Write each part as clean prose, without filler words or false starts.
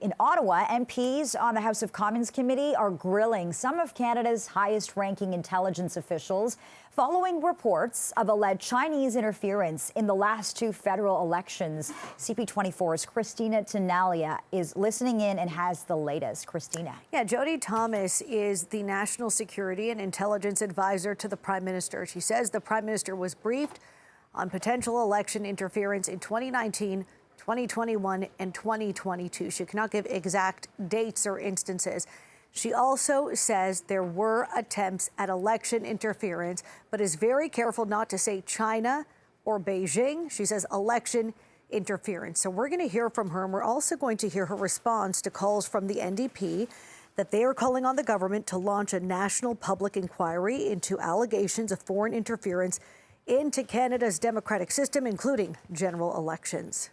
In Ottawa, MPs on the House of Commons Committee are grilling some of Canada's highest-ranking intelligence officials following reports of alleged Chinese interference in the last two federal elections. CP24's Christina Tenalia is listening in and has the latest. Christina. Yeah, Jody Thomas is the National Security and Intelligence Advisor to the Prime Minister. She says the Prime Minister was briefed on potential election interference in 2019, 2021 and 2022. She cannot give exact dates or instances. She also says there were attempts at election interference, but is very careful not to say China or Beijing. She says election interference. So we're going to hear from her, and we're also going to hear her response to calls from the NDP that they are calling on the government to launch a national public inquiry into allegations of foreign interference into Canada's democratic system, including general elections.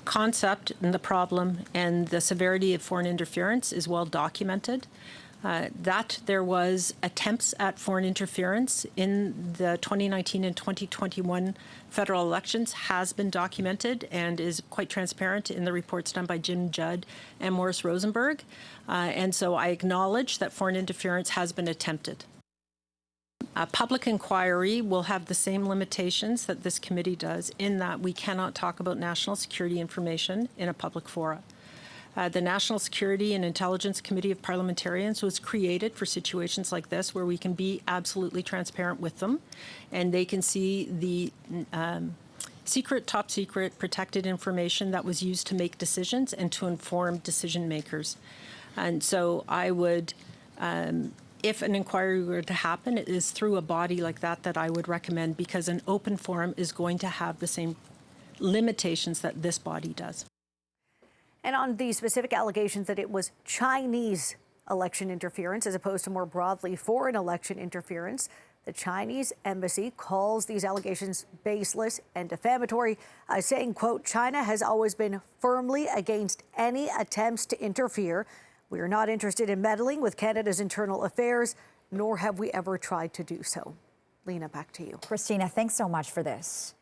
Concept and the problem and the severity of foreign interference is well documented. That there was attempts at foreign interference in the 2019 and 2021 federal elections has been documented and is quite transparent in the reports done by Jim Judd and Maurice Rosenberg. And so I acknowledge that foreign interference has been attempted. A public inquiry will have the same limitations that this committee does, in that we cannot talk about national security information in a public forum. The National Security and Intelligence Committee of Parliamentarians was created for situations like this, where we can be absolutely transparent with them and they can see the secret, top secret, protected information that was used to make decisions and to inform decision makers. And so I would if an inquiry were to happen, it is through a body like that I would recommend, because an open forum is going to have the same limitations that this body does. And on the specific allegations that it was Chinese election interference as opposed to more broadly foreign election interference, the Chinese embassy calls these allegations baseless and defamatory, saying, quote, China has always been firmly against any attempts to interfere. We are not interested in meddling with Canada's internal affairs, nor have we ever tried to do so. Lena, back to you. Christina, thanks so much for this.